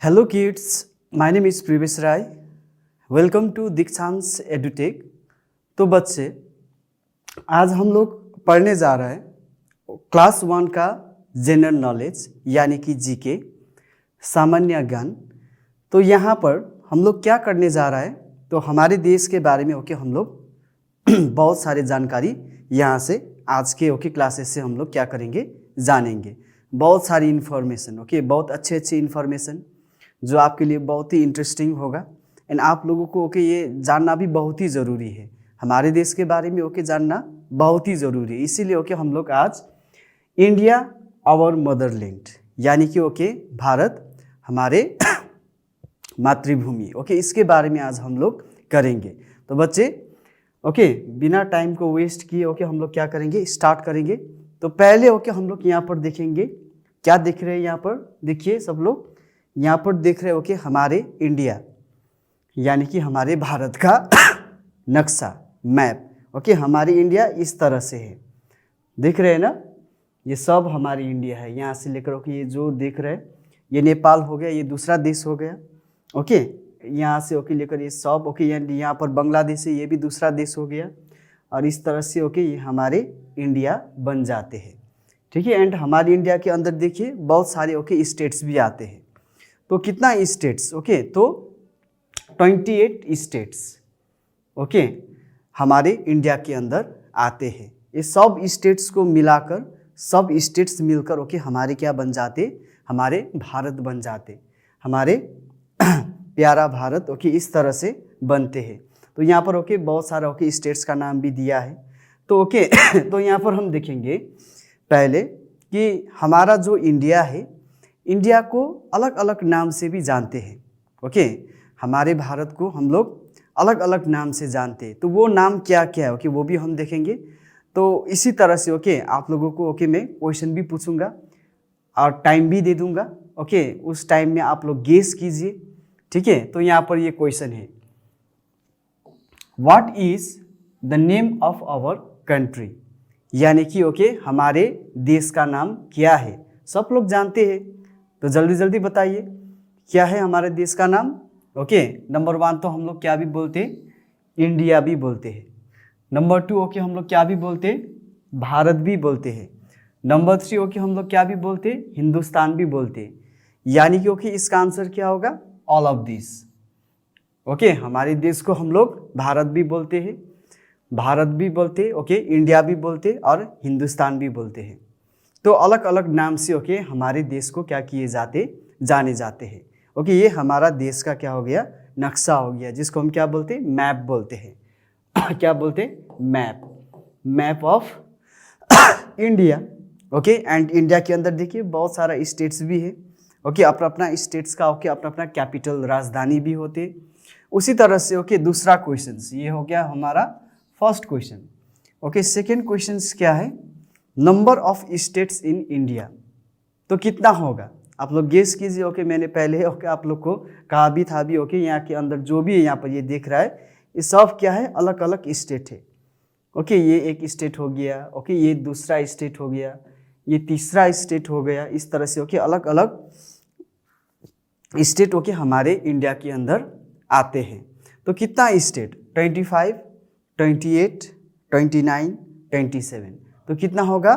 Hello kids, my name is Privesh Rai. Welcome to Dikshans EduTech. तो बच्चे आज हम लोग पढ़ने जा रहे हैं क्लास 1 का जनरल नॉलेज यानी कि जीके सामान्य ज्ञान। तो यहाँ पर हम लोग क्या करने जा रहा है, तो हमारे देश के बारे में हम लोग बहुत सारी जानकारी यहाँ से आज के क्लासेस से हम लोग क्या करेंगे, जानेंगे। बहुत सारी इन्फॉर्मेशन बहुत अच्छे इन्फॉर्मेशन जो आपके लिए बहुत ही इंटरेस्टिंग होगा। एंड आप लोगों को ये जानना भी बहुत ही ज़रूरी है, हमारे देश के बारे में जानना बहुत ही ज़रूरी है। इसीलिए हम लोग आज इंडिया आवर मदरलैंड यानी कि भारत हमारे मातृभूमि इसके बारे में आज हम लोग करेंगे। तो बच्चे बिना टाइम को वेस्ट किए हम लोग क्या करेंगे, स्टार्ट करेंगे। तो पहले हम लोग यहाँ पर देखेंगे, क्या देख रहे हैं यहाँ पर, देखिए सब लोग यहाँ पर देख रहे हो हमारे इंडिया यानी कि हमारे भारत का नक्शा मैप। हमारी इंडिया इस तरह से है, देख रहे हैं ना, ये सब हमारी इंडिया है। यहाँ से लेकर ये जो देख रहे हैं ये नेपाल हो गया, ये दूसरा देश हो गया। यहाँ से लेकर ये सब यहाँ पर बांग्लादेश है, ये भी दूसरा देश हो गया। और इस तरह से ये हमारे इंडिया बन जाते हैं, ठीक है। एंड हमारी इंडिया के अंदर देखिए बहुत सारे स्टेट्स भी आते हैं। तो कितना स्टेट्स, तो 28 स्टेट्स हमारे इंडिया के अंदर आते हैं। ये सब स्टेट्स को मिलाकर, सब स्टेट्स मिलकर हमारे क्या बन जाते, हमारे भारत बन जाते, हमारे प्यारा भारत इस तरह से बनते हैं। तो यहाँ पर बहुत सारा स्टेट्स का नाम भी दिया है। तो तो यहाँ पर हम देखेंगे पहले कि हमारा जो इंडिया है, इंडिया को अलग अलग नाम से भी जानते हैं। हमारे भारत को हम लोग अलग अलग नाम से जानते हैं। तो वो नाम क्या क्या है वो भी हम देखेंगे। तो इसी तरह से आप लोगों को मैं क्वेश्चन भी पूछूंगा और टाइम भी दे दूंगा। उस टाइम में आप लोग गेस कीजिए, ठीक है। तो यहाँ पर ये क्वेश्चन है, what is the name of our country, यानी कि हमारे देश का नाम क्या है। सब लोग जानते हैं, तो जल्दी जल्दी बताइए क्या है हमारे देश का नाम। नंबर 1 तो हम लोग क्या भी बोलते हैं, इंडिया भी बोलते हैं। नंबर 2 हम लोग क्या भी बोलते हैं, भारत भी बोलते हैं। नंबर 3 हम लोग क्या भी बोलते हैं, हिंदुस्तान भी बोलते हैं। यानी कि इसका आंसर क्या होगा, ऑल ऑफ दिस। हमारे देश को हम लोग भारत भी बोलते हैं, भारत भी बोलते हैं, इंडिया भी बोलते हैं और हिंदुस्तान भी बोलते हैं। तो अलग अलग नाम से हमारे देश को क्या किए जाते, जाने जाते हैं। ये हमारा देश का क्या हो गया, नक्शा हो गया, जिसको हम क्या बोलते हैं, मैप बोलते हैं। क्या बोलते हैं, map, map of India. And India के अंदर देखिए बहुत सारा स्टेट्स भी है। अपना अपना स्टेट्स का अपना अपना कैपिटल, राजधानी भी होते। उसी तरह से दूसरा क्वेश्चन ये हो गया हमारा फर्स्ट क्वेश्चन। सेकेंड क्वेश्चन क्या है, number of states in India. तो कितना होगा, आप लोग गेस कीजिए। मैंने पहले आप लोग को कहा भी था भी यहाँ के अंदर जो भी है, यहाँ पर ये देख रहा है, ये सब क्या है, अलग अलग स्टेट है। ये एक स्टेट हो गया, ये दूसरा स्टेट हो गया, ये तीसरा स्टेट हो गया। इस तरह से अलग अलग स्टेट हमारे इंडिया के अंदर आते हैं। तो कितना स्टेट, 25, 28, 29, 27। तो कितना होगा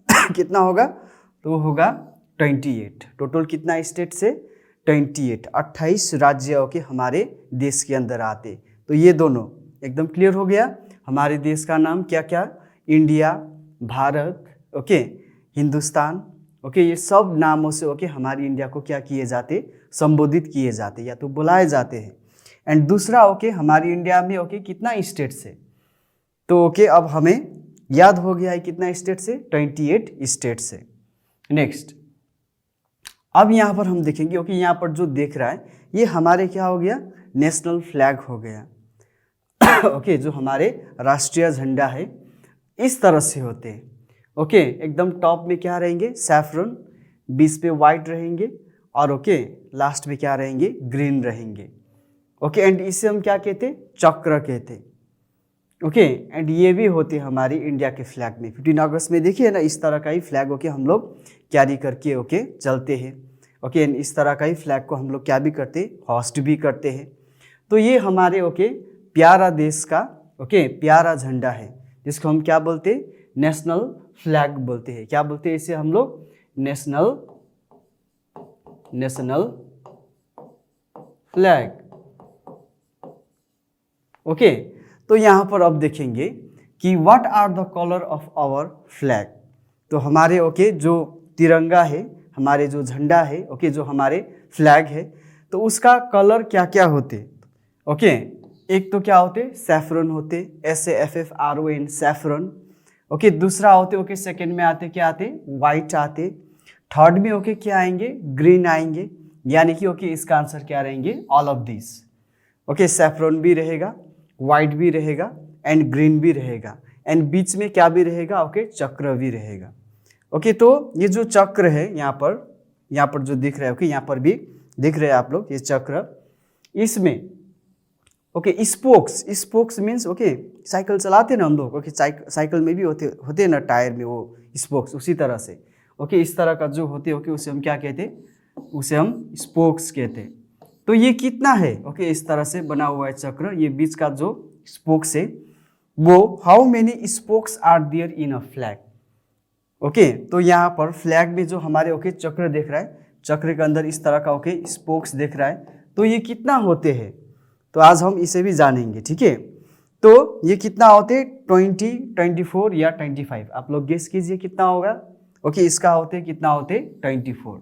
कितना होगा, तो होगा 28। टोटल कितना स्टेट से, 28, 28 राज्य हमारे देश के अंदर आते। तो ये दोनों एकदम क्लियर हो गया। हमारे देश का नाम क्या क्या, इंडिया, भारत, हिंदुस्तान, ये सब नामों से हमारी इंडिया को क्या किए जाते, संबोधित किए जाते या तो बुलाए जाते हैं। एंड दूसरा हमारी इंडिया में कितना स्टेट से, तो अब हमें याद हो गया है कितना स्टेट से, 28 स्टेट से। नेक्स्ट अब यहाँ पर हम देखेंगे यहाँ पर जो देख रहा है ये हमारे क्या हो गया, नेशनल फ्लैग हो गया। जो हमारे राष्ट्रीय झंडा है इस तरह से होते हैं। एकदम टॉप में क्या रहेंगे, सैफरन, बीच पे वाइट रहेंगे और लास्ट में क्या रहेंगे, ग्रीन रहेंगे। एंड इसे हम क्या कहते, चक्र कहते। एंड ये भी होते हमारी इंडिया के फ्लैग में। 15 अगस्त में देखिए ना, इस तरह का ही फ्लैग हम लोग कैरी करके चलते हैं। ओके इस तरह का ही फ्लैग को हम लोग क्या भी करते हैं, होस्ट भी करते हैं। तो ये हमारे ओके प्यारा देश का ओके प्यारा झंडा है, जिसको हम क्या बोलते हैं, नेशनल फ्लैग बोलते हैं। क्या बोलते हैं इसे हम लोग, नेशनल फ्लैग। ओके तो यहाँ पर अब देखेंगे कि what are the colour of our flag. तो हमारे ओके जो तिरंगा है, हमारे जो झंडा है, ओके जो हमारे फ्लैग है, तो उसका कलर क्या क्या होते। ओके एक तो क्या होते, सैफरन होते, SAFFRON सैफरन। ओके दूसरा होते ओके सेकंड में आते क्या आते, वाइट आते। थर्ड में ओके क्या आएंगे, ग्रीन आएंगे। यानी कि ओके इसका आंसर क्या रहेंगे, all of this. Okay saffron भी रहेगा, वाइट भी रहेगा एंड ग्रीन भी रहेगा, एंड बीच में क्या भी रहेगा, ओके चक्र भी रहेगा। ओके तो ये जो चक्र है यहाँ पर जो दिख रहा है, ओके यहाँ पर भी दिख रहे हैं आप लोग, ये चक्र, इसमें okay spokes means okay cycle चलाते ना हम लोग, ओके साइकिल में भी होते ना टायर में वो स्पोक्स, उसी तरह से ओके इस तरह का जो होते ओके उसे हम क्या कहते, उसे हम स्पोक्स कहते। तो ये कितना है, ओके इस तरह से बना हुआ है चक्र, ये बीच का जो स्पोक्स है वो how many spokes are there in a flag. Okay तो यहाँ पर फ्लैग में जो हमारे ओके चक्र देख रहा है, चक्र के अंदर इस तरह का ओके स्पोक्स देख रहा है, तो ये कितना होते हैं, तो आज हम इसे भी जानेंगे। ठीक है तो ये कितना होते, 20, 24 या 25, आप लोग गेस कीजिए कितना होगा। ओके इसका होते कितना होते, 24।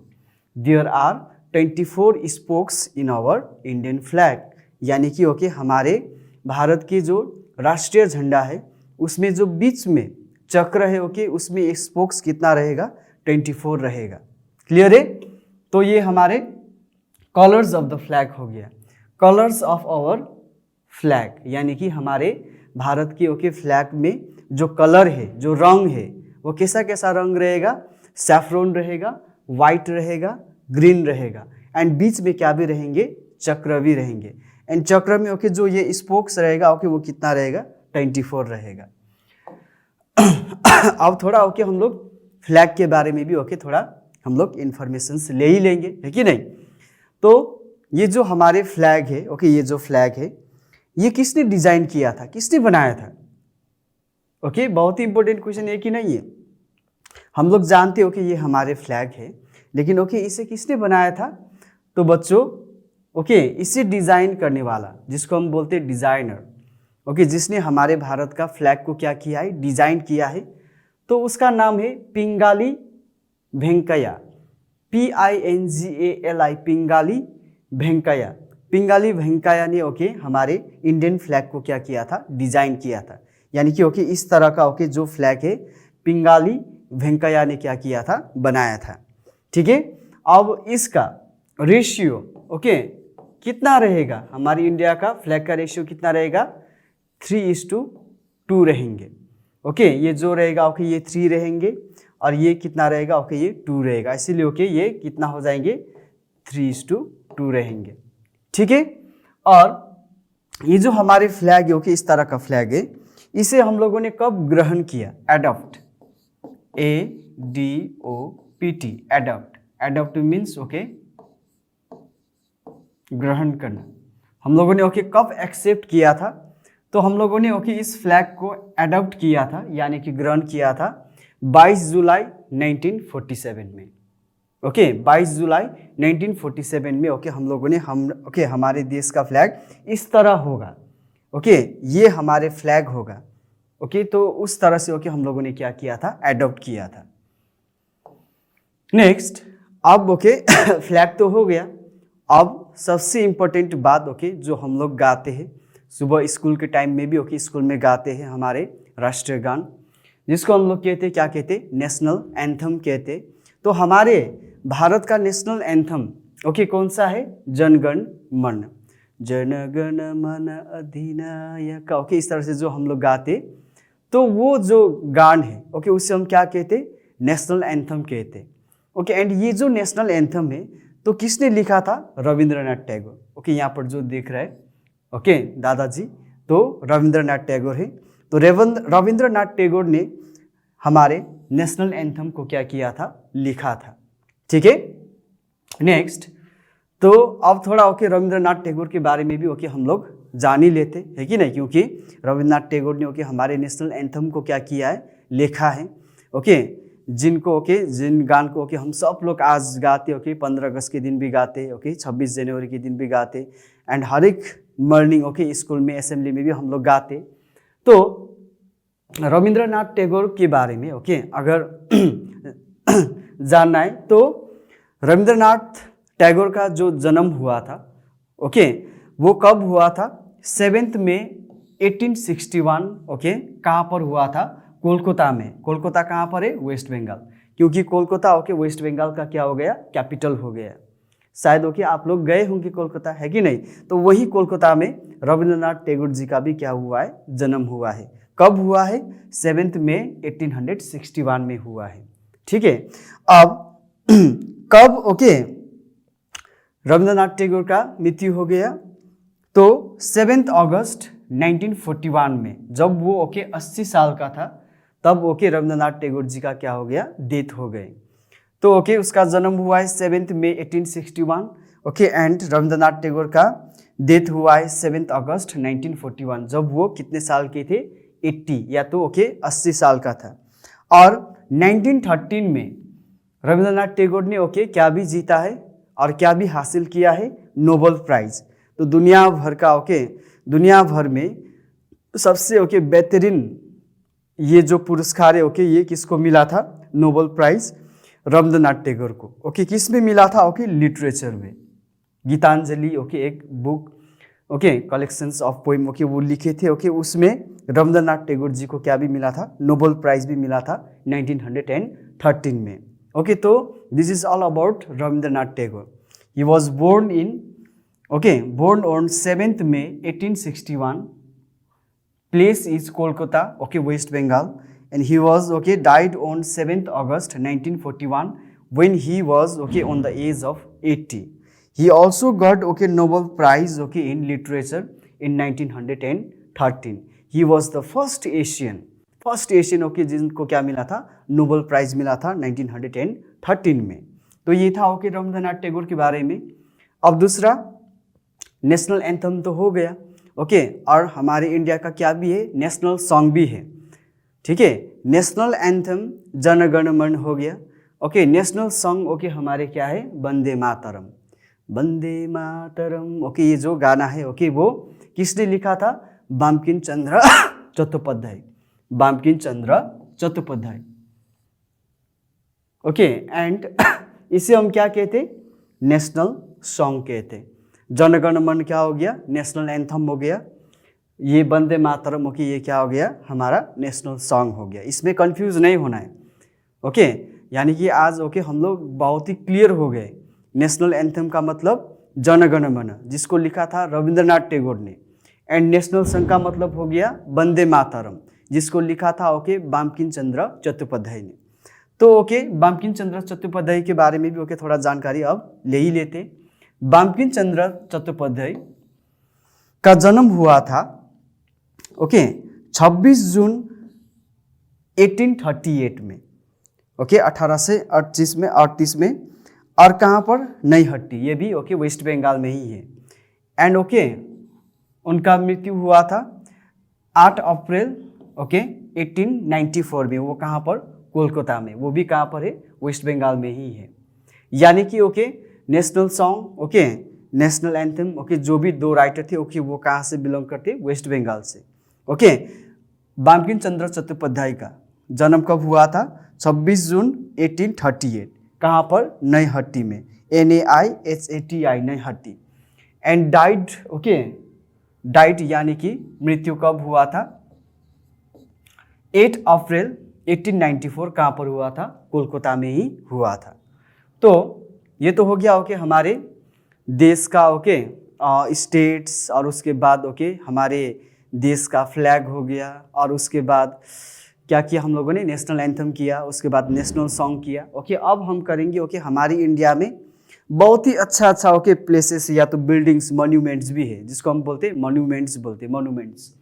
There are 24 spokes in our Indian flag. यानी कि ओके हमारे भारत की जो राष्ट्रीय झंडा है उसमें जो बीच में चक्र है ओके उसमें स्पोक्स कितना रहेगा, 24 रहेगा। क्लियर है। तो ये हमारे कलर्स ऑफ द फ्लैग हो गया, कलर्स ऑफ आवर फ्लैग, यानी कि हमारे भारत की ओके फ्लैग में जो कलर है, जो रंग है, वो कैसा कैसा रंग रहेगा, सैफरन रहेगा, वाइट रहेगा, ग्रीन रहेगा, एंड बीच में क्या भी रहेंगे, चक्र भी रहेंगे। एंड चक्र में ओके जो ये स्पोक्स रहेगा ओके वो कितना रहेगा, 24 रहेगा। अब थोड़ा ओके हम लोग फ्लैग के बारे में भी ओके थोड़ा हम लोग इंफॉर्मेशन ले ही लेंगे, है कि नहीं। तो ये जो हमारे फ्लैग है ओके, ये जो फ्लैग है ये किसने डिजाइन किया था, किसने बनाया था। ओके बहुत ही इंपॉर्टेंट क्वेश्चन है कि नहीं है। हम लोग जानते हो कि ये हमारे फ्लैग है, लेकिन ओके इसे किसने बनाया था। तो बच्चों ओके इसे डिजाइन करने वाला, जिसको हम बोलते हैं डिजाइनर, ओके जिसने हमारे भारत का फ्लैग को क्या किया है, डिजाइन किया है, तो उसका नाम है पिंगाली वेंकैया, PINGALI, पिंगाली वेंकैया। पिंगाली वेंकैया ने ओके हमारे इंडियन फ्लैग को क्या किया था, डिजाइन किया था। यानी कि ओके इस तरह का ओके जो फ्लैग है पिंगाली वेंकैया ने क्या किया था, बनाया था। ठीक है अब इसका रेशियो ओके कितना रहेगा, हमारी इंडिया का फ्लैग का रेशियो कितना रहेगा, 3:2 रहेंगे। ओके ये जो रहेगा ओके ये 3 रहेंगे, और ये कितना रहेगा ओके ये 2 रहेगा, इसीलिए ओके ये कितना हो जाएंगे, 3:2 रहेंगे। ठीक है और ये जो हमारे फ्लैग है ओके इस तरह का फ्लैग है, इसे हम लोगों ने कब ग्रहण किया, adopt, ADOPT, adopt. Adopt means okay ग्रहण करना। हम लोगों ने ओके कब एक्सेप्ट किया था, तो हम लोगों ने ओके इस फ्लैग को एडॉप्ट किया था, यानी कि ग्रहण किया था 22 जुलाई 1947 में। ओके 22 जुलाई 1947 में ओके हम लोगों ने हमारे देश का फ्लैग इस तरह होगा। ओके ये हमारे फ्लैग होगा। ओके तो उस तरह से ओके हम लोगों ने क्या किया था, एडॉप्ट किया था। नेक्स्ट अब ओके फ्लैग तो हो गया। अब सबसे इम्पोर्टेंट बात ओके जो हम लोग गाते हैं सुबह स्कूल के टाइम में भी ओके स्कूल में गाते हैं हमारे राष्ट्रीय गान, जिसको हम लोग कहते हैं क्या कहते, नेशनल एंथम कहते। तो हमारे भारत का नेशनल एंथम ओके कौन सा है, जनगण मन, जनगण मन अधिनायक। ओके इस तरह से जो हम लोग गाते, तो वो जो गान है ओके उससे हम क्या कहते, नेशनल एंथम कहते। ओके एंड ये जो नेशनल एंथम है तो किसने लिखा था, रविंद्रनाथ टैगोर। ओके यहाँ पर जो देख रहा है ओके दादाजी, तो रविंद्रनाथ टैगोर है। तो रविंद्रनाथ टैगोर ने हमारे नेशनल एंथम को क्या किया था, लिखा था। ठीक है नेक्स्ट, तो अब थोड़ा ओके रविंद्रनाथ टैगोर के बारे में भी ओके हम लोग जान ही लेते हैं कि नहीं, क्योंकि रविंद्रनाथ टैगोर ने ओके हमारे नेशनल एंथम को क्या किया है, लिखा है। ओके, जिनको ओके जिन गान को ओके हम सब लोग आज गाते, ओके 15 अगस्त के दिन भी गाते, ओके 26 जनवरी के दिन भी गाते, एंड हर एक मॉर्निंग ओके स्कूल में असेंबली में भी हम लोग गाते। तो रविंद्रनाथ टैगोर के बारे में ओके अगर जानना है तो रविंद्रनाथ टैगोर का जो जन्म हुआ था ओके वो कब हुआ था, 7 मई 1861 ओके कहाँ पर हुआ था, कोलकाता में। कोलकाता कहाँ पर है, वेस्ट बंगाल, क्योंकि कोलकाता ओके वेस्ट बंगाल का क्या हो गया, कैपिटल हो गया। शायद ओके आप लोग गए होंगे कोलकाता, है कि नहीं, तो वही कोलकाता में रविंद्रनाथ टैगोर जी का भी क्या हुआ है, जन्म हुआ है। कब हुआ है, 7 मई 1861 में हुआ है। ठीक है, अब कब ओके रविंद्रनाथ टैगोर का मृत्यु हो गया, तो 7 अगस्त 1941 में, जब वो ओके 80 साल का था, तब ओके रविंद्रनाथ टैगोर जी का क्या हो गया, डेथ हो गए। तो ओके उसका जन्म हुआ है 7 मई 1861 ओके, एंड रविंद्रनाथ टैगोर का डेथ हुआ है 7 अगस्त 1941, जब वो कितने साल के थे, 80 या तो ओके 80 साल का था। और 1913 में रविंद्रनाथ टैगोर ने ओके क्या भी जीता है और क्या भी हासिल किया है, नोबेल प्राइज। तो दुनिया भर का ओके दुनिया भर में सबसे ओके बेहतरीन ये जो पुरस्कार है ओके ये किसको मिला था, नोबेल प्राइज रविंद्रनाथ टैगोर को। ओके किस में मिला था, ओके लिटरेचर में। गीतांजलि ओके एक book okay collections of poem okay वो लिखे थे ओके, उसमें रविंद्रनाथ टैगोर जी को क्या भी मिला था, नोबेल प्राइज भी मिला था 1913 में। ओके, तो this is all about Rabindranath Tagore. He was born in born on 7th May 1861, place is Kolkata, okay, West Bengal, and he was okay died on 7th August 1941 when he was okay on the age of 80. He also got okay Nobel Prize okay in literature in 1913. He was the first Asian okay जिनको क्या मिला था, Nobel prize मिला था 1913 में। तो ये था ओके रविंद्रनाथ टैगोर के बारे में। अब दूसरा, नेशनल एंथम तो हो गया ओके, और हमारे इंडिया का क्या भी है, नेशनल सॉन्ग भी है। ठीक है, नेशनल एंथम जन गण मन हो गया ओके, नेशनल सॉन्ग ओके हमारे क्या है, वंदे मातरम, वंदे मातरम ओके। ये जो गाना है ओके वो किसने लिखा था, बंकिम चंद्र चट्टोपाध्याय, बंकिम चंद्र चट्टोपाध्याय ओके। एंड इसे हम क्या कहते, नेशनल सॉन्ग कहते। जनगण मन क्या हो गया, नेशनल एंथम हो गया। ये वंदे मातरम ओके ये क्या हो गया, हमारा नेशनल सॉन्ग हो गया। इसमें कंफ्यूज नहीं होना है ओके, यानी कि आज ओके हम लोग बहुत ही क्लियर हो गए। नेशनल एंथम का मतलब जनगण मन, जिसको लिखा था रविंद्रनाथ टैगोर ने, एंड नेशनल सॉन्ग का मतलब हो गया वंदे मातरम, जिसको लिखा था ओके बंकिम चंद्र चट्टोपाध्याय ने। तो ओके बंकिम चंद्र चट्टोपाध्याय के बारे में भी ओके थोड़ा जानकारी अब ले ही लेते। बंकिम चंद्र चट्टोपाध्याय का जन्म हुआ था ओके 26 जून 1838 में ओके 1838 में, और कहाँ पर, नईहट्टी, ये भी ओके वेस्ट बंगाल में ही है। एंड ओके उनका मृत्यु हुआ था 8 अप्रैल ओके 1894 में। वो कहाँ पर, कोलकाता में, वो भी कहाँ पर है, वेस्ट बंगाल में ही है। यानी कि okay national song okay national anthem okay जो भी दो राइटर थे ओके वो कहाँ से बिलोंग करते, वेस्ट बंगाल से ओके। बंकिम चंद्र चट्टोपाध्याय का जन्म कब हुआ था, 26 जून 1838, कहाँ पर, नईहट्टी में, NAIHATI Naihati. And died okay, died यानी कि मृत्यु कब हुआ था, 8 अप्रैल 1894, कहाँ पर हुआ था, कोलकाता में ही हुआ था। तो ये तो हो गया ओके हमारे देश का ओके स्टेट्स, और उसके बाद ओके हमारे देश का फ्लैग हो गया, और उसके बाद क्या किया हम लोगों ने, नेशनल एंथम किया, उसके बाद नेशनल सॉन्ग किया ओके। अब हम करेंगे ओके हमारी इंडिया में बहुत ही अच्छा ओके प्लेसेस या तो बिल्डिंग्स, मॉन्यूमेंट्स भी है, जिसको हम बोलते हैं monuments, monuments,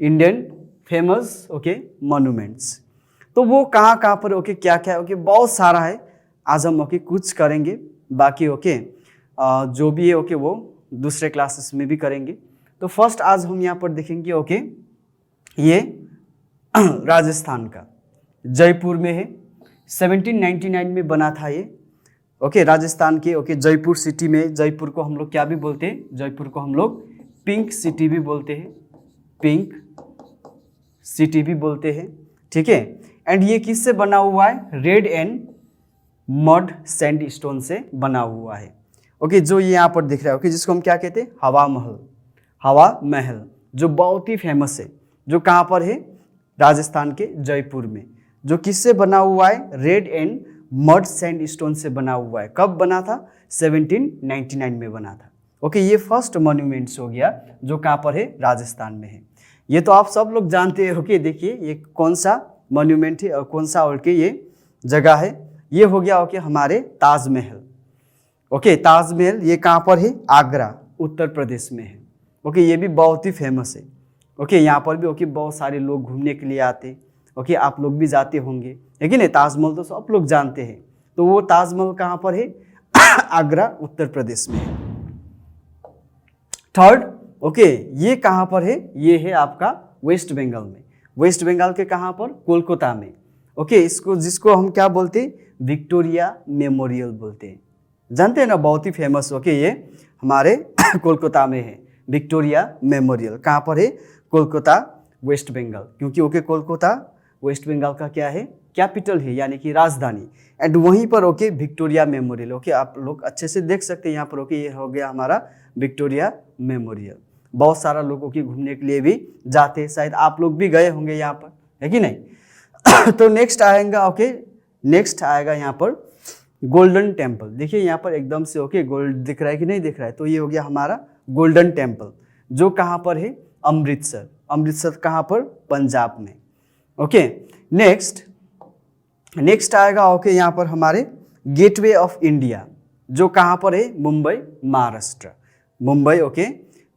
Indian famous okay monuments. तो वो कहाँ पर ओके क्या क्या ओके बहुत सारा है। आज हम ओके कुछ करेंगे, बाकी ओके जो भी है ओके वो दूसरे क्लासेस में भी करेंगे। तो फर्स्ट आज हम यहाँ पर देखेंगे ओके ये राजस्थान का जयपुर में है, 1799 में बना था ये ओके। राजस्थान के ओके जयपुर सिटी में, जयपुर को हम लोग क्या भी बोलते हैं, जयपुर को हम लोग पिंक सिटी भी बोलते हैं, पिंक सिटी भी बोलते हैं, ठीक है। एंड ये किससे बना हुआ है, red and mud sand stone से बना हुआ है ओके। जो ये यहाँ पर दिख रहा है ओके, जिसको हम क्या कहते हैं, हवा महल, हवा महल, जो बहुत ही फेमस है, जो कहाँ पर है, राजस्थान के जयपुर में, जो किससे बना हुआ है, red and mud sand stone से बना हुआ है। कब बना था, 1799 में बना था ओके। ये फर्स्ट मॉन्यूमेंट्स हो गया जो कहाँ पर है, राजस्थान में है। ये तो आप सब लोग जानते हैं ओके। देखिए ये कौन सा मॉन्यूमेंट है और कौन सा और के ये जगह है, ये हो गया ओके हमारे ताजमहल ओके। ताजमहल ये कहाँ पर है, आगरा, उत्तर प्रदेश में है ओके। ये भी बहुत ही फेमस है ओके। यहाँ पर भी ओके बहुत सारे लोग घूमने के लिए आते ओके, आप लोग भी जाते होंगे, लेकिन ये ताजमहल तो सब लोग जानते हैं। तो वो ताजमहल कहाँ पर है, आगरा, उत्तर प्रदेश में है। थर्ड ओके ये कहाँ पर है, ये है आपका वेस्ट बंगाल में, वेस्ट बंगाल के कहाँ पर, कोलकाता में ओके। इसको जिसको हम क्या बोलते हैं, विक्टोरिया मेमोरियल बोलते हैं, जानते हैं ना, बहुत ही फेमस ओके। ये हमारे कोलकाता में है विक्टोरिया मेमोरियल। कहाँ पर है, कोलकाता, वेस्ट बंगाल, क्योंकि ओके कोलकाता वेस्ट बंगाल का क्या है, कैपिटल है, यानी कि राजधानी। एंड वहीं पर ओके विक्टोरिया मेमोरियल ओके, आप लोग अच्छे से देख सकते हैं यहाँ पर ओके। ये हो गया हमारा विक्टोरिया मेमोरियल। बहुत सारा लोगों की घूमने के लिए भी जाते हैं, शायद आप लोग भी गए होंगे यहाँ पर, है कि नहीं। तो नेक्स्ट आएगा ओके, नेक्स्ट आएगा यहाँ पर गोल्डन टेम्पल। देखिए यहाँ पर एकदम से ओके गोल्ड दिख रहा है कि नहीं दिख रहा है, तो ये हो गया हमारा गोल्डन टेम्पल, जो कहाँ पर है, अमृतसर, अमृतसर कहाँ पर, पंजाब में ओके। नेक्स्ट आएगा ओके यहाँ पर हमारे गेटवे ऑफ इंडिया, जो कहाँ पर है, मुंबई, महाराष्ट्र, मुंबई ओके,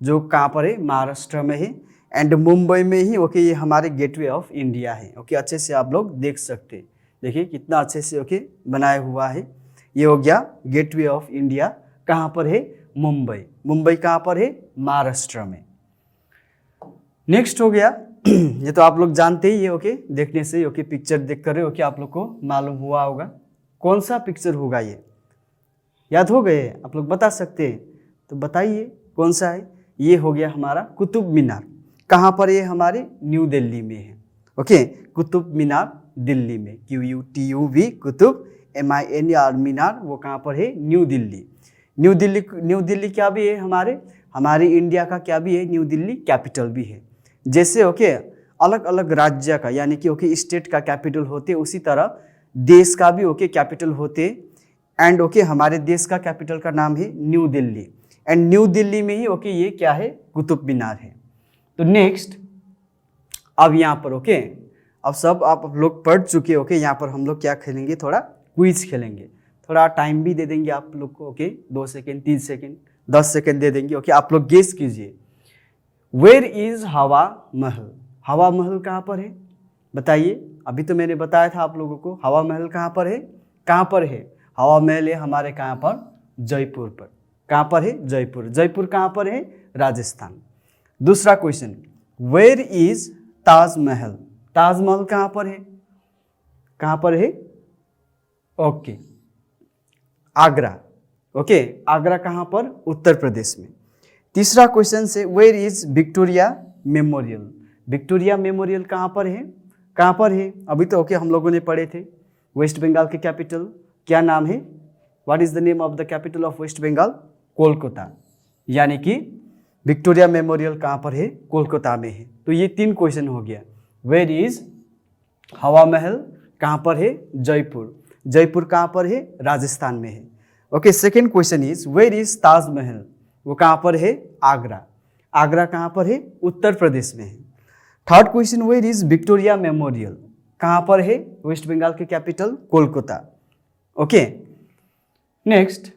जो कहाँ पर है, महाराष्ट्र में है। एंड मुंबई में ही ओके ये हमारे गेटवे ऑफ इंडिया है ओके। अच्छे से आप लोग देख सकते हैं, देखिए कितना अच्छे से ओके बनाया हुआ है। ये हो गया गेटवे ऑफ इंडिया, कहाँ पर है, मुंबई, मुंबई कहाँ पर है, महाराष्ट्र में। नेक्स्ट हो गया ये तो आप लोग जानते ही है ओके, देखने से ओके, पिक्चर देख कर ओके आप लोग को मालूम हुआ होगा कौन सा पिक्चर होगा, ये याद हो गए आप लोग, बता सकते हैं तो बताइए कौन सा है। ये हो गया हमारा कुतुब मीनार, कहाँ पर ये हमारे, न्यू दिल्ली में है ओके। कुतुब मीनार दिल्ली में, QUTUB, कुतुब, MINAR, मीनार, वो कहाँ पर है, न्यू दिल्ली। न्यू दिल्ली क्या भी है, हमारे इंडिया का क्या भी है, न्यू दिल्ली कैपिटल भी है। जैसे ओके अलग अलग राज्य का यानी कि ओके स्टेट का कैपिटल होते, उसी तरह देश का भी ओके कैपिटल होते। एंड ओके हमारे देश का कैपिटल का नाम है new Delhi, and new Delhi में ही ओके ये क्या है, कुतुब मीनार है। तो नेक्स्ट अब यहाँ पर ओके, अब सब आप लोग पढ़ चुके ओके। यहाँ पर हम लोग क्या खेलेंगे, थोड़ा क्विज खेलेंगे, थोड़ा टाइम भी दे देंगे आप लोग को ओके, 2 सेकेंड, 3 सेकेंड, 10 सेकेंड दे देंगे ओके। आप लोग गेस कीजिए, वेयर इज हवा महल, हवा महल कहाँ पर है, बताइए। अभी तो मैंने बताया था आप लोगों को, हवा महल कहाँ पर है, कहाँ पर है, हवा महल है हमारे कहाँ पर, जयपुर पर, कहाँ पर है, जयपुर, जयपुर कहाँ पर है, राजस्थान। दूसरा question, where is Taj Mahal, Taj Mahal कहाँ पर है, कहाँ पर है, ओके आगरा ओके, आगरा कहाँ पर, उत्तर प्रदेश में। तीसरा क्वेश्चन से, where is Victoria Memorial, Victoria Memorial कहाँ पर है, कहाँ पर है, अभी तो ओके हम लोगों ने पढ़े थे। वेस्ट बंगाल के कैपिटल क्या नाम है, what is the name of the capital of West Bengal, Kolkata, यानी कि विक्टोरिया मेमोरियल कहाँ पर है, कोलकाता में है। तो ये 3 क्वेश्चन हो गया। वेयर इज हवा महल कहाँ पर है, जयपुर, जयपुर कहाँ पर है, राजस्थान में है okay. Second question is, where is Taj Mahal, वो कहाँ पर है, आगरा, आगरा कहाँ पर है, उत्तर प्रदेश में है। Third question, where is Victoria Memorial, कहाँ पर है, वेस्ट बंगाल के capital Kolkata okay. Next,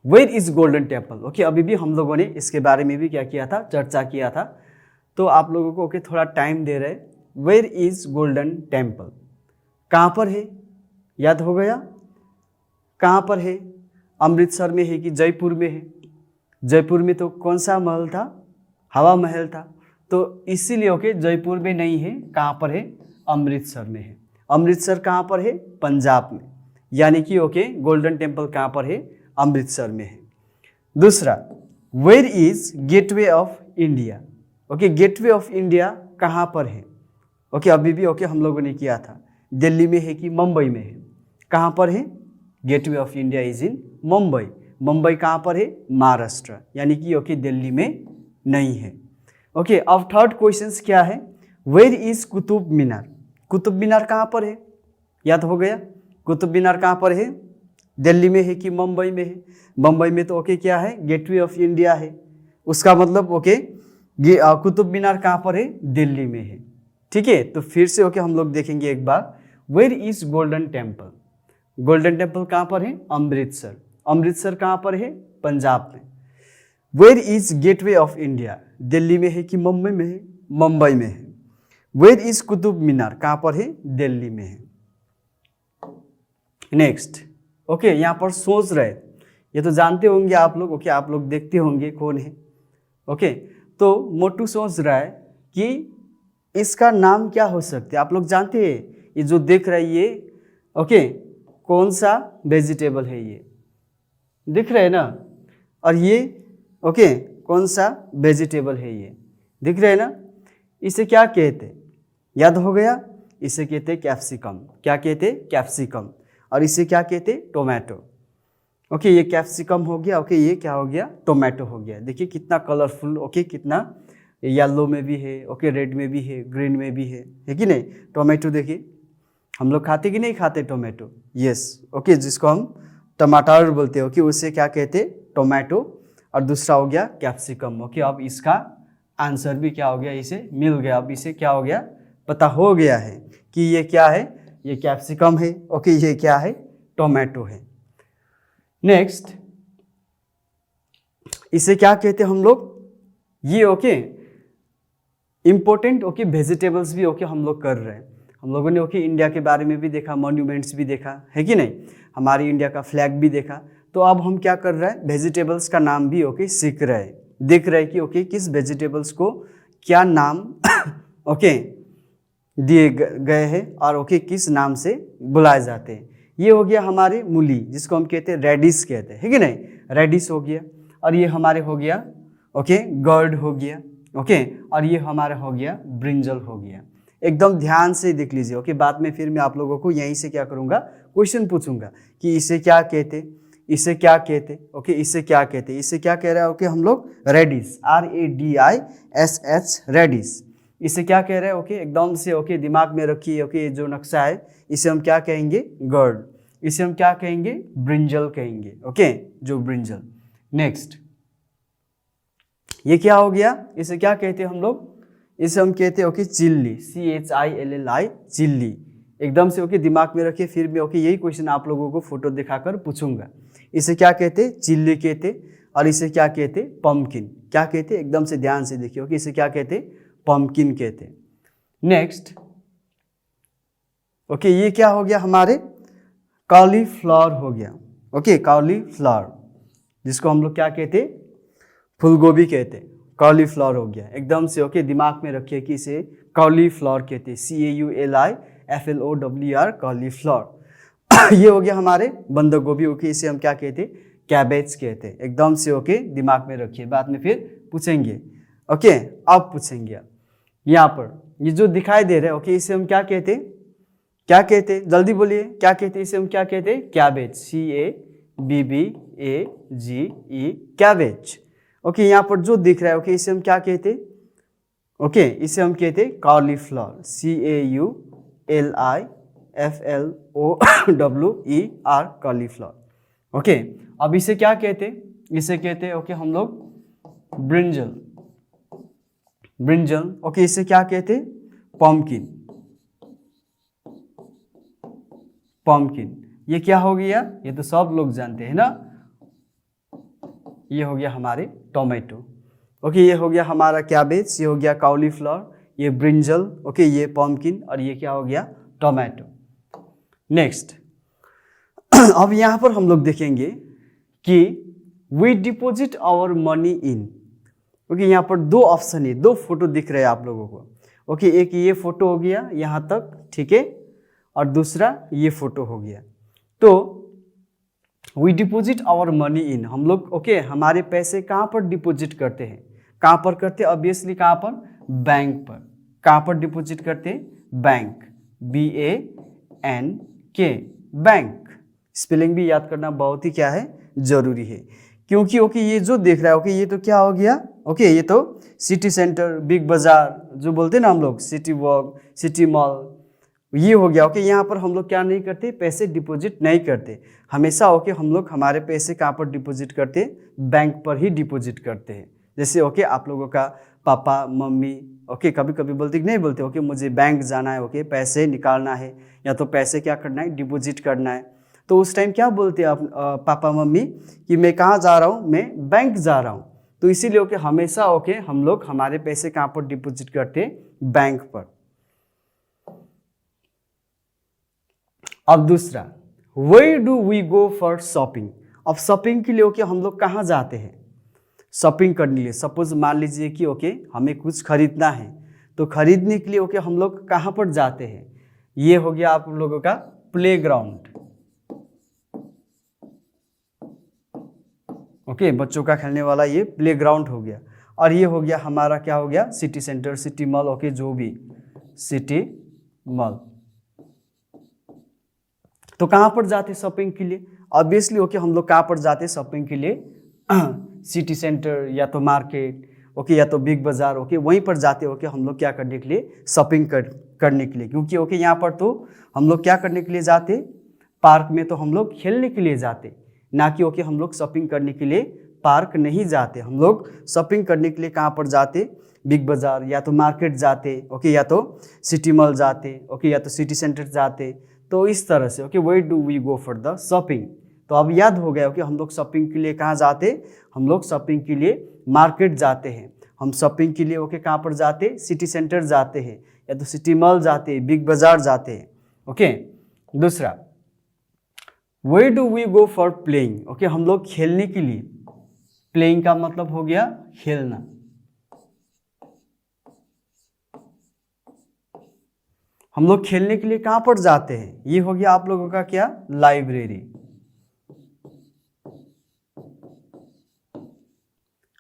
where is Golden Temple okay. अभी भी हम लोगों ने इसके बारे में भी क्या किया था, चर्चा किया था, तो आप लोगों को ओके थोड़ा टाइम दे रहे। वेयर इज गोल्डन टेम्पल कहाँ पर है, याद हो गया, कहाँ पर है? अमृतसर में है कि जयपुर में है? जयपुर में तो कौन सा महल था? हवा महल था। तो इसीलिए ओके जयपुर में नहीं है, कहाँ पर है? अमृतसर में है। अमृतसर कहाँ पर है? पंजाब में। यानी कि ओके गोल्डन टेम्पल कहाँ पर है? अमृतसर में है। दूसरा, where is Gateway of India? Okay Gateway of India कहाँ पर है? ओके अभी भी ओके हम लोगों ने किया था, दिल्ली में है कि मुंबई में है? कहाँ पर है? Gateway of India is in Mumbai. Mumbai कहाँ पर है? महाराष्ट्र। यानी कि ओके दिल्ली में नहीं है। ओके अब थर्ड क्वेश्चन क्या है? वेयर इज कुतुब मीनार? कुतुब मीनार कहाँ पर है? याद हो गया? कुतुब मीनार कहाँ पर है? दिल्ली में है कि मुंबई में है? मुंबई में तो ओके क्या है? गेटवे ऑफ इंडिया है। उसका मतलब ओके कुतुब मीनार कहाँ पर है? दिल्ली में है। ठीक है, तो फिर से ओके हम लोग देखेंगे एक बार। Where is Golden Temple? Golden Temple कहाँ पर है? अमृतसर। अमृतसर कहाँ पर है? पंजाब में। Where is Gateway of India? Delhi में है कि मुंबई में है? मुंबई में है। Where is Qutub Minar? कहाँ पर है? दिल्ली में है। नेक्स्ट ओके यहाँ पर सोच रहे, ये तो जानते होंगे आप लोग, ओके आप लोग देखते होंगे कौन है। ओके तो मोटू सोच रहा है कि इसका नाम क्या हो सकता है। आप लोग जानते हैं ये जो देख रहा है ये ओके कौन सा वेजिटेबल है? ये दिख रहा है ना? और ये ओके कौन सा वेजिटेबल है? ये दिख रहा है ना? इसे क्या कहते? याद हो गया? इसे कहते कैप्सिकम। क्या कहते? कैप्सिकम। और इसे क्या कहते? टोमेटो। ओके ये कैप्सिकम हो गया, ओके ये क्या हो गया? टोमेटो हो गया। देखिए कितना कलरफुल, ओके कितना येलो में भी है, ओके रेड में भी है, ग्रीन में भी है कि नहीं? टोमेटो देखिए हम लोग खाते कि नहीं खाते टोमेटो? यस ओके जिसको हम टमाटर बोलते हैं, ओके उसे क्या कहते? टोमेटो। और दूसरा हो गया कैप्सिकम। ओके अब इसका आंसर भी क्या हो गया? इसे मिल गया। अब इसे क्या हो गया? पता हो गया है कि ये क्या है? ये कैप्सिकम है। ओके ये क्या है? टोमेटो है। नेक्स्ट इसे क्या कहते हम लोग? ये ओके इंपॉर्टेंट ओके वेजिटेबल्स भी ओके हम लोग कर रहे हैं। हम लोगों ने ओके इंडिया के बारे में भी देखा, मॉन्यूमेंट्स भी देखा है कि नहीं? हमारी इंडिया का फ्लैग भी देखा। तो अब हम क्या कर रहे हैं? वेजिटेबल्स का नाम भी ओके सीख रहे हैं, देख रहे हैं कि ओके किस वेजिटेबल्स को क्या नाम ओके दिए गए हैं और ओके किस नाम से बुलाए जाते हैं। ये हो गया हमारे मूली, जिसको हम कहते हैं रेडिश कहते हैं, है कि नहीं? रेडिश हो गया। और ये हमारे हो गया ओके गर्ड हो गया। ओके और ये हमारा हो गया ब्रिंजल हो गया। एकदम ध्यान से देख लीजिए। ओके बाद में फिर मैं आप लोगों को यहीं से क्या करूँगा? क्वेश्चन पूछूंगा कि इसे क्या कहते, इसे क्या कहते, ओके इसे क्या कहते, इसे क्या कह रहा है? ओके हम लोग रेडिश, RADISH रेडिश। इसे क्या कह रहे हैं? ओके एकदम से ओके दिमाग में रखिए। ओके ये जो नक्शा है इसे हम क्या कहेंगे? गर्ड। इसे हम क्या कहेंगे? ब्रिंजल कहेंगे। ओके जो ब्रिंजल। नेक्स्ट ये क्या हो गया? इसे क्या कहते हैं हम लोग? इसे हम कहते हैं ओके चिल्ली, CHILLI चिल्ली। एकदम से ओके दिमाग में रखिए। फिर मैं ओके यही क्वेश्चन आप लोगों को फोटो दिखाकर पूछूंगा। इसे क्या कहते? चिल्ली कहते। और इसे क्या कहते? पम्पकिन। क्या कहते? एकदम से ध्यान से देखिए। ओके इसे क्या कहते? पम्पकिन कहते। नेक्स्ट ओके ये क्या हो गया हमारे? कॉलीफ्लावर हो गया। ओके कॉलीफ्लावर, जिसको हम लोग क्या कहते? फूलगोभी कहते। कॉलीफ्लावर हो गया। एकदम से ओके दिमाग में रखिए कि इसे कॉलीफ्लावर कहते, CAULIFLOWER कॉलीफ्लावर। ये हो गया हमारे बंद गोभी। ओके इसे हम क्या कहते? कैबेज कहते। एकदम से ओके दिमाग में रखिए, बाद में फिर पूछेंगे। ओके अब पूछेंगे। यहाँ पर ये जो दिखाई दे रहा है ओके इसे हम क्या कहते? क्या कहते? जल्दी बोलिए क्या कहते? इसे हम क्या कहते? Cabbage, CABBAGE cabbage. ओके यहाँ पर जो दिख रहा है ओके इसे हम क्या कहते? ओके इसे हम कहते कॉलीफ्लावर, CAULIFLOWER कॉलीफ्लावर। ओके अब इसे क्या कहते? इसे कहते ओके हम लोग ब्रिंजल। ब्रिंजल ओके इसे क्या कहते? पम्पकिन। पम्पकिन ये क्या हो गया? ये तो सब लोग जानते हैं ना। ये हो गया हमारे टोमेटो। ओके ये हो गया हमारा कैबेज, ये हो गया कॉलीफ्लावर, ये ब्रिंजल, ओके ये पम्पकिन और ये क्या हो गया? टोमेटो। नेक्स्ट अब यहाँ पर हम लोग देखेंगे कि we deposit our money in. Okay, यहाँ पर दो ऑप्शन है, दो फोटो दिख रहे हैं आप लोगों को। ओके, एक ये फोटो हो गया यहाँ तक, ठीक है, और दूसरा ये फोटो हो गया। तो we deposit our money in, हम लोग ओके हमारे पैसे कहाँ पर डिपॉजिट करते हैं, कहाँ पर करते हैं, ऑब्वियसली कहाँ पर, बैंक पर। कहाँ पर डिपॉजिट करते हैं, बैंक, BANK, बैंक। स्पेलिंग भी याद करना बहुत ही क्या है, जरूरी है, क्योंकि ओके ये जो देख रहा है ओके ये तो क्या हो गया, ओके ये तो सिटी सेंटर, बिग बाजार जो बोलते हैं ना हम लोग, सिटी वॉक, सिटी मॉल, ये हो गया। ओके, यहाँ पर हम लोग क्या नहीं करते, पैसे डिपॉजिट नहीं करते। हमेशा ओके हम लोग हमारे पैसे कहाँ पर डिपॉजिट करते, बैंक पर ही डिपॉजिट करते हैं। जैसे ओके आप लोगों का पापा मम्मी ओके कभी कभी बोलते कि नहीं बोलते, ओके मुझे बैंक जाना है, ओके पैसे निकालना है, या तो पैसे क्या करना है, डिपॉजिट करना है। तो उस टाइम क्या बोलते हैं आप पापा मम्मी कि मैं कहाँ जा रहा हूँ, मैं बैंक जा रहा हूँ। तो इसीलिए ओके हमेशा ओके हम लोग हमारे पैसे कहाँ पर डिपॉजिट करते हैं, बैंक पर। अब दूसरा, where do we go for shopping. अब शॉपिंग के लिए ओके हम लोग कहाँ जाते हैं, शॉपिंग करने के लिए। सपोज मान लीजिए कि ओके हमें कुछ खरीदना है, तो खरीदने के लिए ओके हम लोग कहाँ पर जाते हैं, ये हो गया आप लोगों का प्लेग्राउंड। ओके, बच्चों का खेलने वाला ये प्लेग्राउंड हो गया। और ये हो गया हमारा क्या हो गया, city centre, city mall, okay जो भी सिटी मॉल। तो कहाँ पर जाते शॉपिंग के लिए, ऑब्वियसली ओके हम लोग कहाँ पर जाते शॉपिंग के लिए, सिटी सेंटर या तो मार्केट ओके या तो बिग बाजार, ओके वहीं पर जाते ओके हम लोग क्या करने के लिए, शॉपिंग करने के लिए। क्योंकि ओके यहाँ पर तो हम लोग क्या करने के लिए जाते, पार्क में तो हम लोग खेलने के लिए जाते, ना कि ओके हम लोग शॉपिंग करने के लिए पार्क नहीं जाते। हम लोग शॉपिंग करने के लिए कहाँ पर जाते, बिग बाजार या तो मार्केट जाते, ओके या तो सिटी मॉल जाते, ओके या तो सिटी सेंटर जाते। तो इस तरह से okay where do we go for the shopping. तो अब याद हो गया ओके हम लोग शॉपिंग के लिए कहाँ जाते, हम लोग शॉपिंग के लिए मार्केट जाते हैं। हम शॉपिंग के लिए ओके कहाँ पर जाते, सिटी सेंटर जाते हैं या तो सिटी मॉल जाते हैं, बिग बाजार जाते हैं। ओके, दूसरा, where do we go for playing. Okay, हम लोग खेलने के लिए, प्लेइंग का मतलब हो गया खेलना। हम लोग खेलने के लिए कहाँ पर जाते हैं, ये हो गया आप लोगों का क्या, लाइब्रेरी।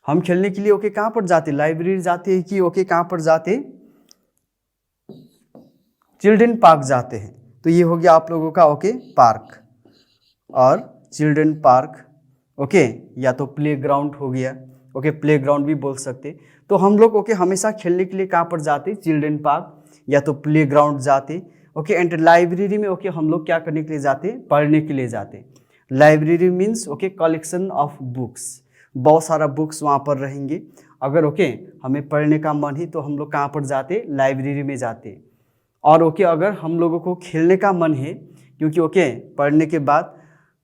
हम खेलने के लिए ओके कहाँ पर जाते, लाइब्रेरी जाते हैं कि ओके कहाँ पर जाते, चिल्ड्रन पार्क जाते हैं। तो ये हो गया आप लोगों का ओके पार्क और चिल्ड्रन पार्क, ओके या तो प्लेग्राउंड हो गया, ओके प्लेग्राउंड भी बोल सकते। तो हम लोग ओके हमेशा खेलने के लिए कहाँ पर जाते, चिल्ड्रन पार्क या तो प्लेग्राउंड जाते। ओके, एंड लाइब्रेरी में ओके हम लोग क्या करने के लिए जाते, पढ़ने के लिए जाते। Library means okay collection of books, बहुत सारा बुक्स वहाँ पर रहेंगे। अगर ओके हमें पढ़ने का मन ही तो हम लोग कहाँ पर जाते, लाइब्रेरी में जाते। और ओके अगर हम लोगों को खेलने का मन है, क्योंकि ओके पढ़ने के बाद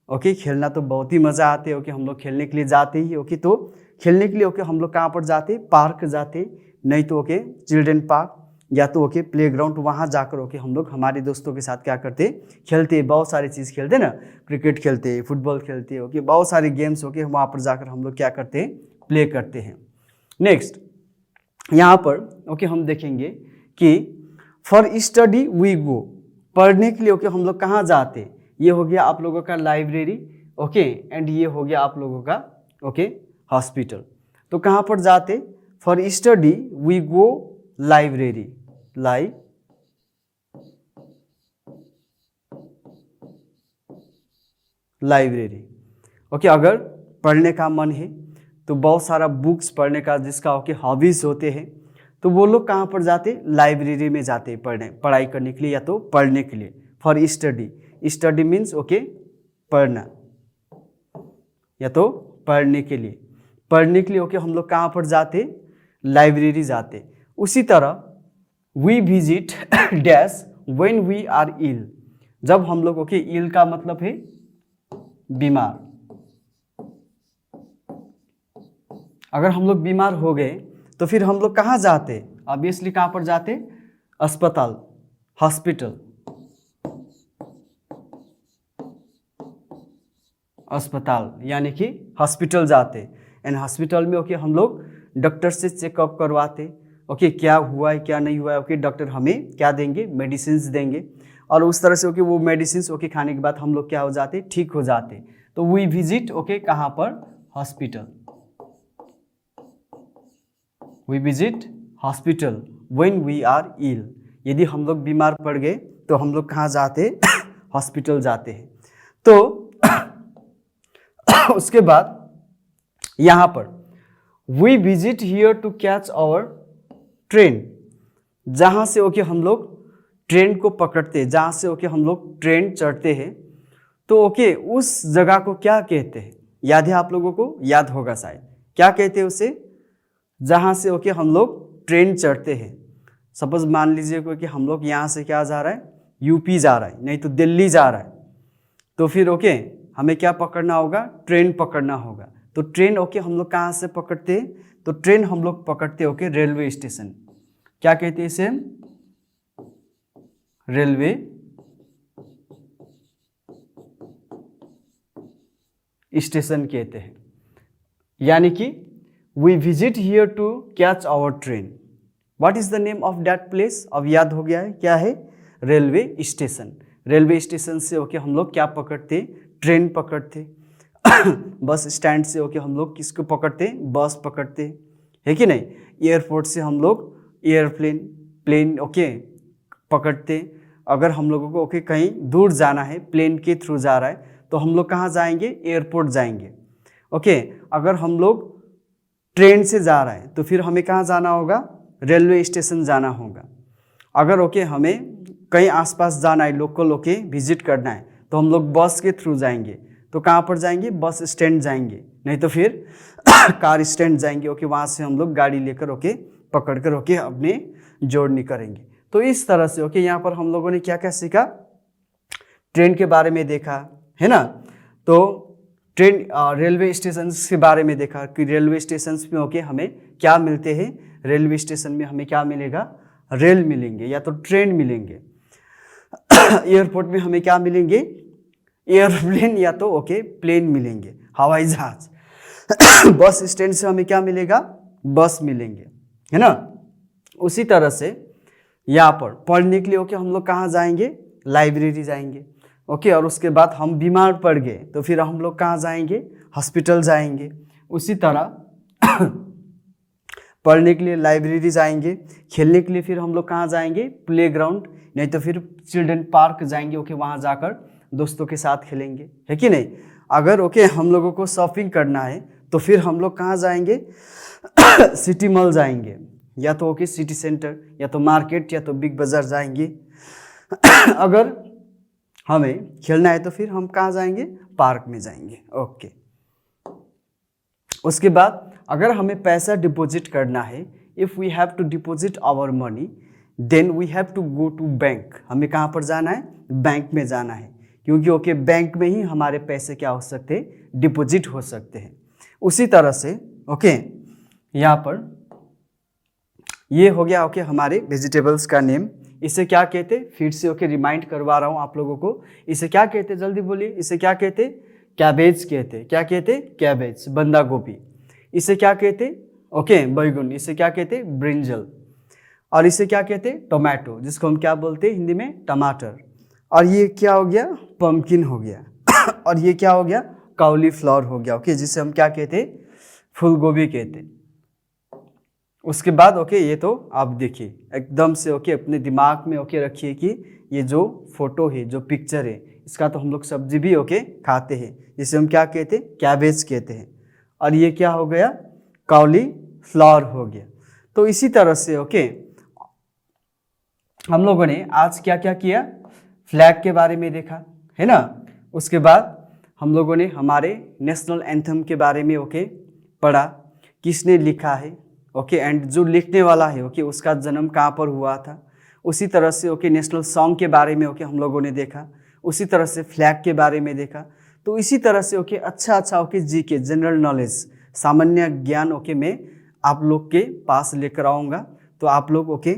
ओके खेलना तो बहुत ही मज़ा आते है, ओके हम लोग खेलने के लिए जाते ही। ओके, तो खेलने के लिए ओके हम लोग कहाँ पर जाते, पार्क जाते, नहीं तो ओके चिल्ड्रन पार्क या तो ओके प्लेग्राउंड। वहाँ जाकर ओके हम लोग हमारे दोस्तों के साथ क्या करते, खेलते, बहुत सारी चीज़ खेलते ना, क्रिकेट खेलते, फुटबॉल खेलते, ओके बहुत सारे गेम्स ओके वहाँ पर जाकर हम लोग क्या करते हैं, प्ले करते हैं। नेक्स्ट यहाँ पर ओके हम देखेंगे कि फॉर स्टडी वी गो, पढ़ने के लिए ओके हम लोग कहाँ जाते, ये हो गया आप लोगों का लाइब्रेरी, ओके एंड ये हो गया आप लोगों का ओके हॉस्पिटल। तो कहाँ पर जाते, for study we go library, library. Okay, अगर पढ़ने का मन है तो बहुत सारा बुक्स पढ़ने का जिसका ओके हॉबीज होते हैं, तो वो लोग कहाँ पर जाते, लाइब्रेरी में जाते पढ़ाई करने के लिए या तो पढ़ने के लिए। For study, study means okay पढ़ना या तो पढ़ने के लिए। पढ़ने के लिए ओके हम लोग कहाँ पर जाते, लाइब्रेरी जाते। उसी तरह we visit dash when we are ill, जब हम लोग ओके इल का मतलब है बीमार। अगर हम लोग बीमार हो गए तो फिर हम लोग कहाँ जाते, ऑब्वियसली कहाँ पर जाते, अस्पताल, हॉस्पिटल। अस्पताल यानी कि हॉस्पिटल जाते। एंड हॉस्पिटल में ओके हम लोग डॉक्टर से चेकअप करवाते। ओके क्या हुआ है क्या नहीं हुआ है, ओके डॉक्टर हमें क्या देंगे, मेडिसिन देंगे। और उस तरह से ओके वो मेडिसिन ओके खाने के बाद हम लोग क्या हो जाते, ठीक हो जाते। तो वी विजिट ओके कहाँ पर, hospital. We visit hospital when we are ill. यदि हम लोग बीमार पड़ गए तो हम लोग कहाँ जाते, हॉस्पिटल जाते हैं। तो उसके बाद यहाँ पर we visit here to catch our train, जहाँ से ओके हम लोग ट्रेन को पकड़ते हैं, जहाँ से ओके हम लोग ट्रेन चढ़ते हैं। तो ओके उस जगह को क्या कहते हैं, याद है आप लोगों को, याद होगा शायद, क्या कहते हैं उसे, जहाँ से ओके हम लोग ट्रेन चढ़ते हैं। सपोज मान लीजिए कि हम लोग यहाँ से क्या जा रहा है, यूपी जा रहा है, नहीं तो दिल्ली जा रहा है। तो फिर ओके हमें क्या पकड़ना होगा, ट्रेन पकड़ना होगा। तो ट्रेन ओके हम लोग कहाँ से पकड़ते हैं, तो ट्रेन हम लोग पकड़ते ओके रेलवे स्टेशन। क्या कहते हैं इसे, रेलवे स्टेशन कहते हैं। यानी कि we visit here to catch our train. What is the name of that place, अब याद हो गया है, क्या है, रेलवे स्टेशन। रेलवे स्टेशन से ओके हम लोग क्या पकड़ते, ट्रेन पकड़ते। बस स्टैंड से ओके हम लोग किसको पकड़ते, बस पकड़ते, है कि नहीं। एयरपोर्ट से हम लोग प्लेन ओके पकड़ते। अगर हम लोगों को ओके कहीं दूर जाना है, प्लेन के थ्रू जा रहा है, तो हम लोग कहाँ जाएंगे, एयरपोर्ट जाएंगे। ओके अगर हम लोग ट्रेन से जा रहा है तो फिर हमें कहाँ जाना होगा, रेलवे स्टेशन जाना होगा। अगर ओके हमें कहीं आसपास जाना है, लोकल ओके विजिट करना है, तो हम लोग बस के थ्रू जाएंगे। तो कहाँ पर जाएंगे, बस स्टैंड जाएंगे, नहीं तो फिर कार स्टैंड जाएंगे। ओके वहाँ से हम लोग गाड़ी लेकर ओके पकड़ कर ओके अपने जर्नी करेंगे। तो इस तरह से ओके यहाँ पर हम लोगों ने क्या क्या सीखा, ट्रेन के बारे में देखा, है ना। तो ट्रेन रेलवे स्टेशन के बारे में देखा कि रेलवे स्टेशन में ओके हमें क्या मिलते हैं, रेलवे स्टेशन में हमें क्या मिलेगा, रेल मिलेंगे या तो ट्रेन मिलेंगे। एयरपोर्ट में हमें क्या मिलेंगे, एयरप्लेन या तो ओके प्लेन मिलेंगे, हवाई जहाज। बस स्टैंड से हमें क्या मिलेगा, बस मिलेंगे, है ना। उसी तरह से यहाँ पर पढ़ने के लिए ओके हम लोग कहाँ जाएंगे, लाइब्रेरी जाएंगे। ओके और उसके बाद हम बीमार पड़ गए तो फिर हम लोग कहाँ जाएंगे, हॉस्पिटल जाएंगे। उसी तरह पढ़ने के लिए लाइब्रेरी जाएंगे, खेलने के लिए फिर हम लोग कहाँ जाएंगे, प्लेग्राउंड, नहीं तो फिर चिल्ड्रन पार्क जाएंगे। ओके वहाँ जाकर दोस्तों के साथ खेलेंगे, है कि नहीं। अगर ओके हम लोगों को शॉपिंग करना है तो फिर हम लोग कहाँ जाएंगे, सिटी मॉल जाएंगे, या तो ओके सिटी सेंटर, या तो मार्केट, या तो बिग बाजार जाएंगे। अगर हमें खेलना है तो फिर हम कहाँ जाएंगे, पार्क में जाएंगे। ओके उसके बाद अगर हमें पैसा डिपॉजिट करना है, if we have to deposit our money then we have to go to bank. हमें कहाँ पर जाना है, बैंक में जाना है, क्योंकि ओके बैंक में ही हमारे पैसे क्या हो सकते हैं, डिपॉजिट हो सकते हैं। उसी तरह से ओके यहाँ पर ये हो गया ओके हमारे वेजिटेबल्स का नेम। इसे क्या कहते, फिर से ओके रिमाइंड करवा रहा हूँ आप लोगों को, इसे क्या कहते, जल्दी बोलिए, इसे क्या कहते, कैबेज कहते। क्या कहते, कैबेज, बंदा गोभी। इसे क्या कहते, ओके बैगन। इसे क्या कहते, ब्रिंजल। और इसे क्या कहते, टोमेटो, जिसको हम क्या बोलते हैं हिंदी में, टमाटर। और ये क्या हो गया, पम्पकिन हो गया। और ये क्या हो गया, कॉलीफ्लावर हो गया, ओके, जिसे हम क्या कहते, फूल गोभी कहते। उसके बाद ओके ये तो आप देखिए एकदम से ओके अपने दिमाग में ओके रखिए कि ये जो फोटो है, जो पिक्चर है, इसका तो हम लोग सब्जी भी ओके खाते हैं, जिसे हम क्या कहते हैं, कैबेज कहते हैं। और ये क्या हो गया, कॉलीफ्लावर हो गया। तो इसी तरह से ओके हम लोगों ने आज क्या क्या किया, फ्लैग के बारे में देखा, है ना। उसके बाद हम लोगों ने हमारे नेशनल एंथम के बारे में ओके पढ़ा, किसने लिखा है, ओके एंड जो लिखने वाला है ओके उसका जन्म कहाँ पर हुआ था। उसी तरह से ओके नेशनल सॉन्ग के बारे में ओके हम लोगों ने देखा। उसी तरह से फ्लैग के बारे में देखा। तो इसी तरह से ओके अच्छा ओके जीके, जनरल नॉलेज, सामान्य ज्ञान ओके मैं आप लोग के पास लेकर आऊँगा। तो आप लोग ओके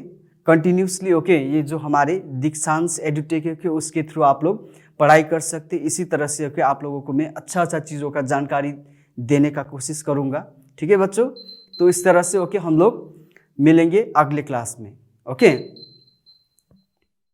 कंटिन्यूसली ओके ये जो हमारे दीक्षांश एडुटेक के उसके थ्रू आप लोग पढ़ाई कर सकते। इसी तरह से ओके आप लोगों को मैं अच्छा चीज़ों का जानकारी देने का कोशिश करूँगा। ठीक है बच्चों, तो इस तरह से ओके हम लोग मिलेंगे अगले क्लास में। ओके।